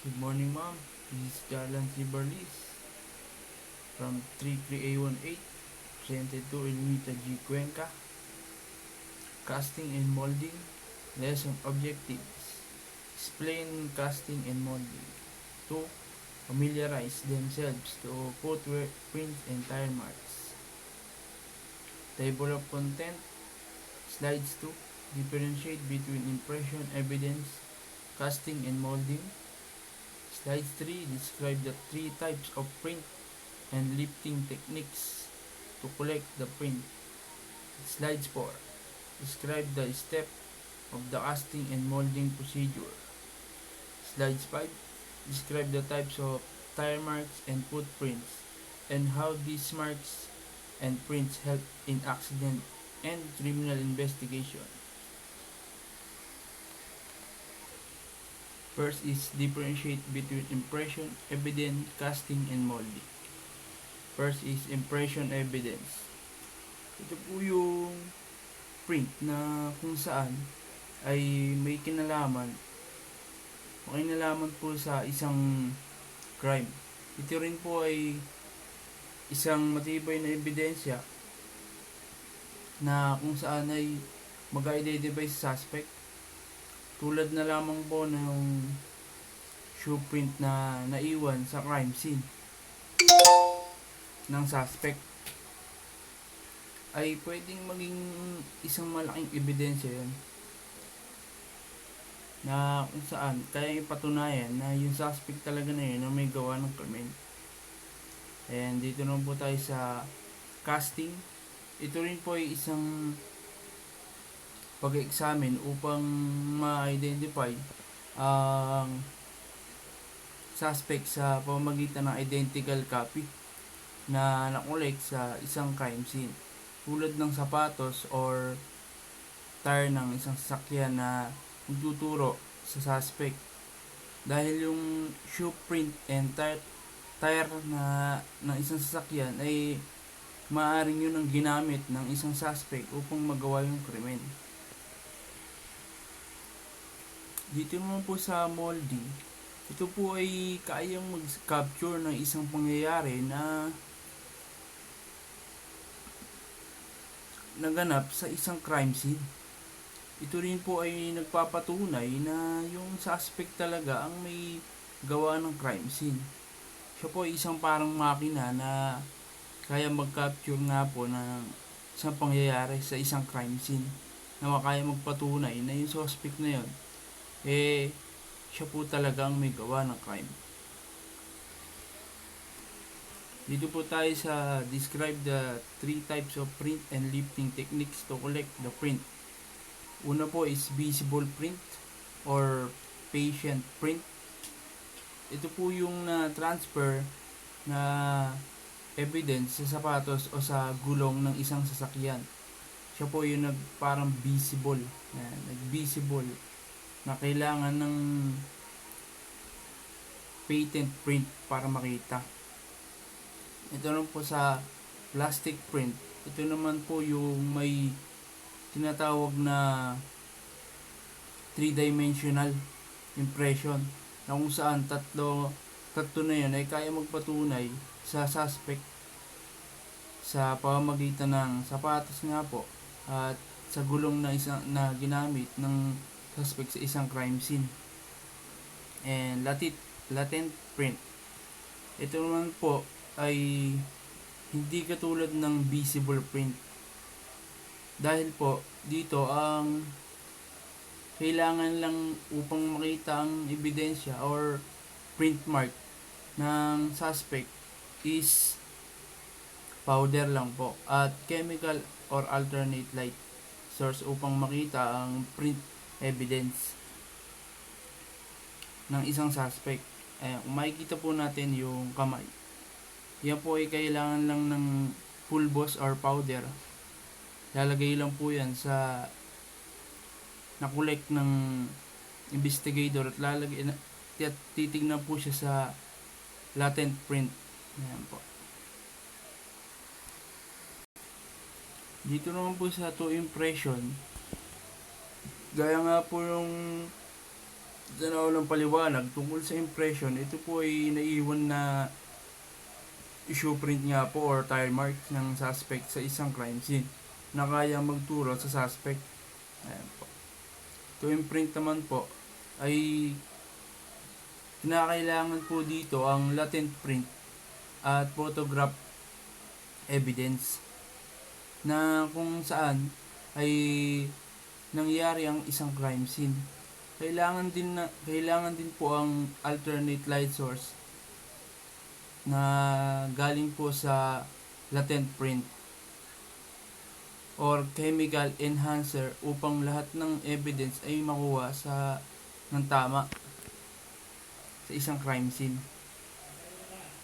Good morning, ma'am. This is Garland Ciberlis from 33A18, presented to Elmita G. Cuenca. Casting and Molding, Lesson Objectives. Explain casting and molding. 2. Familiarize themselves to footwear, prints, and tire marks. Table of content. Slides 2. Differentiate between impression, evidence, casting, and molding. Slide 3. Describe the three types of print and lifting techniques to collect the print. Slides 4. Describe the step of the casting and molding procedure. Slides 5. Describe the types of tire marks and footprints and how these marks and prints help in accident and criminal investigation. First is differentiate between impression, evidence, casting, and molding. First is impression evidence. Ito po yung print na kung saan ay may kinalaman po sa isang crime. Ito rin po ay isang matibay na ebidensya na kung saan ay mag-identify sa suspect, tulad na lamang po ng shoe print na naiwan sa crime scene ng suspect, ay pwedeng maging isang malaking ebidensya yun na kung saan kaya ipatunayan na yung suspect talaga na yun na may gawa ng krimen. And dito naman po tayo sa casting. Ito rin po ay isang pag-examine upang ma-identify ang suspect sa pamamagitan ng identical copy na nakolek sa isang crime scene, tulad ng sapatos or tire ng isang sasakyan na magtuturo sa suspect. Dahil yung shoe print and tire na ng isang sasakyan ay maaaring yun ang ginamit ng isang suspect upang magawa yung krimen. Dito naman po sa molding, ito po ay kayang mag-capture ng isang pangyayari na naganap sa isang crime scene. Ito rin po ay nagpapatunay na yung suspect talaga ang may gawa ng crime scene. Siya po ay isang parang makina na kaya mag-capture nga po ng isang pangyayari sa isang crime scene, na kaya magpatunay na yung suspect na yun siya po talagang may gawa ng crime. Dito po tayo sa describe the three types of print and lifting techniques to collect the print. Una po is visible print or patient print. Ito po yung na-transfer na evidence sa sapatos o sa gulong ng isang sasakyan. Siya po yung parang visible. Nag-visible na kailangan ng patent print para makita. Ito naman po sa plastic print. Ito naman po yung may tinatawag na 3-dimensional impression, na kung saan tatlo na yun ay kaya magpatunay sa suspect sa pamamagitan ng sapatos nga po at sa gulong na ginamit ng suspect sa isang crime scene. And latent print. Ito naman po ay hindi katulad ng visible print. Dahil po dito ang kailangan lang upang makita ang ebidensya or print mark ng suspect is powder lang po at chemical or alternate light source upang makita ang print evidence ng isang suspect. Kung makikita po natin yung kamay, yan po ay kailangan lang ng pulbos or powder. Lalagay lang po yan sa nakolek ng investigator at titignan po siya sa latent print. Ayan po. Dito naman po sa to impression, gaya nga po yung Sa naulang paliwanag tungkol sa impression, ito po ay naiwan na issue print nga po or tire mark ng suspect sa isang crime scene na kaya magturo sa suspect. Ayan po. To imprint naman po ay kinakailangan po dito ang latent print at photograph evidence na kung saan ay nangyari ang isang crime scene. Kailangan din po ang alternate light source na galing po sa latent print or chemical enhancer upang lahat ng evidence ay makuha ng tama sa isang crime scene.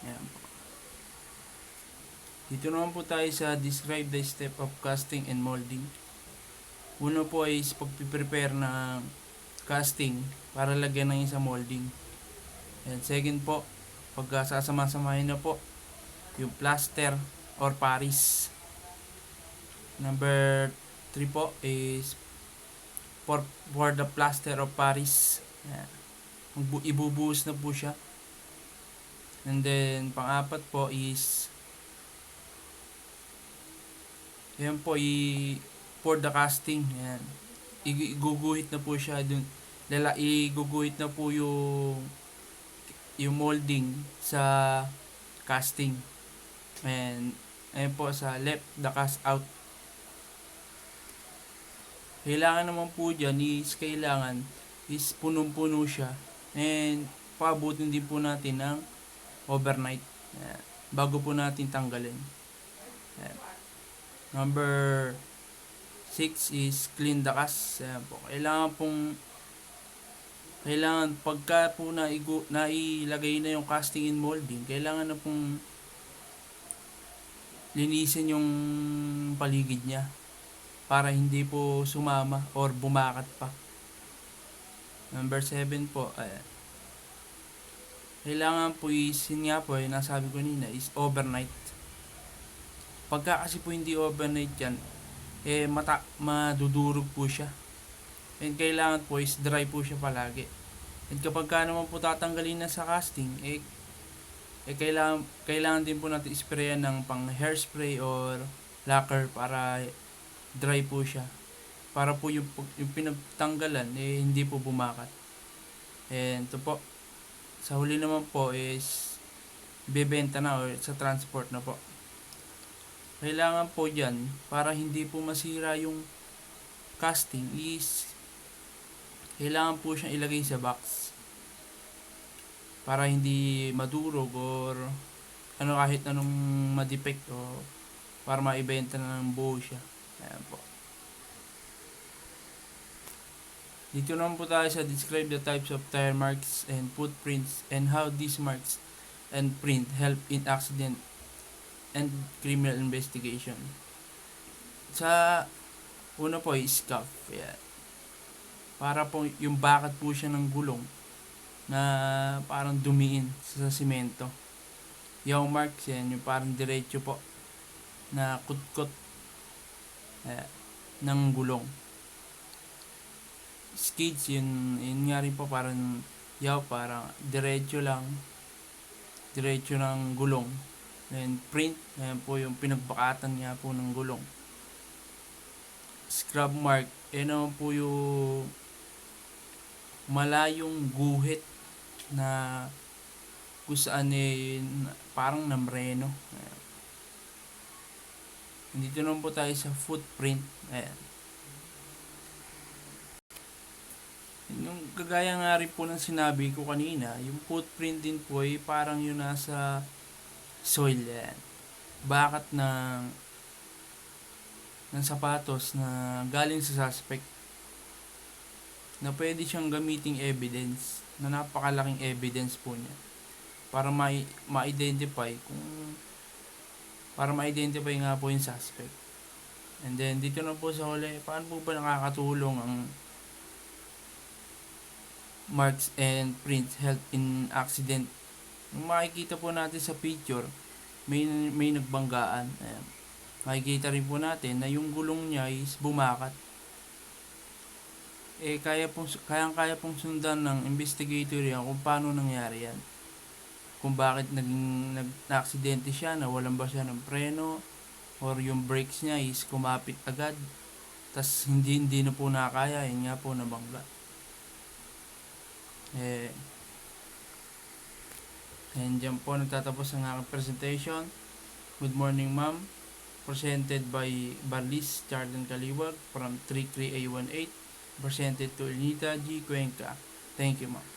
Ayan po. Dito naman po tayo sa describe the step of casting and molding. Uno po ay pagpiprepare ng casting para lagyan ng isang molding. And second po, pag sasama-samahin na po yung plaster or paris. Number 3 po is for the plaster of paris. Ibubuhos na po siya. And then pang-apat po is yan po, for the casting. Yan. Iguguhit na po siya dun. Iguguhit na po yung molding sa casting. And ayun po sa left, the cast out. Kailangan naman po dyan is punong-puno siya. And paabutin din po natin ng overnight. Yan. Bago po natin tanggalin. Yan. Number 6 is clean the cast. Ayan po. Kailangan pagka po nailagay na yung casting and molding, kailangan na pong linisin yung paligid niya para hindi po sumama or bumakat pa. Number 7 po, kailangan po yun nga po, nasabi ko nina, is overnight. Pagka kasi po hindi overnight yan, madudurog po siya. And kailangan po is dry po siya palagi. And kapag ka naman po tatanggalin na sa casting, kailangan din po natin sprayan ng pang hairspray or lacquer para dry po siya. Para po yung pinagtanggalan, hindi po bumakat. And ito po, sa huli naman po is bebenta na or sa transport na po. Kailangan po dyan, para hindi po masira yung casting, is kailangan po siyang ilagay sa box para hindi madurog or kahit anong madepect o para maibenta na ng buo siya. Ayan po. Dito naman po tayo sa describe the types of tire marks and footprints and how these marks and print help in accident and criminal investigation. Sa una po ay scuff. Ayan. Para po yung bakat po siya ng gulong na parang dumiin sa simento. Yung marks yan, yung parang diretso po na kutkot ng gulong. Skids, yun nga rin po parang diretso ng gulong. And print, ayan po yung pinagbakatan nga po ng gulong. Scrub mark, naman po yung malayong guhit na kung saan parang namreno. Ayan. Dito naman po tayo sa footprint. Ayan. Yung kagaya nga rin po ng sinabi ko kanina, yung footprint din po ay parang yun nasa soil. Ayan. Bakat ng sapatos na galing sa suspect na pwede siyang gamiting evidence, na napakalaking evidence po niya para ma-identify nga po yung suspect. And then dito na po sa huli, paano po ba nakakatulong ang marks and prints help in accident? Kung makikita po natin sa picture, may nagbanggaan. Ayan. Makikita rin po natin na yung gulong niya is bumakat. kaya pong sundan ng investigator yan kung paano nangyari yan. Kung bakit nag-aksidente siya, nawalan ba siya ng preno, or yung brakes niya is kumapit agad, tas hindi na po nakaya, yun nga po nabangga. And dyan po nagtatapos ang aking presentation. Good morning, ma'am. Presented by Barlis Jordan Kaliwag from 33A18. Presented to Elnita G. Cuenca. Thank you, ma'am.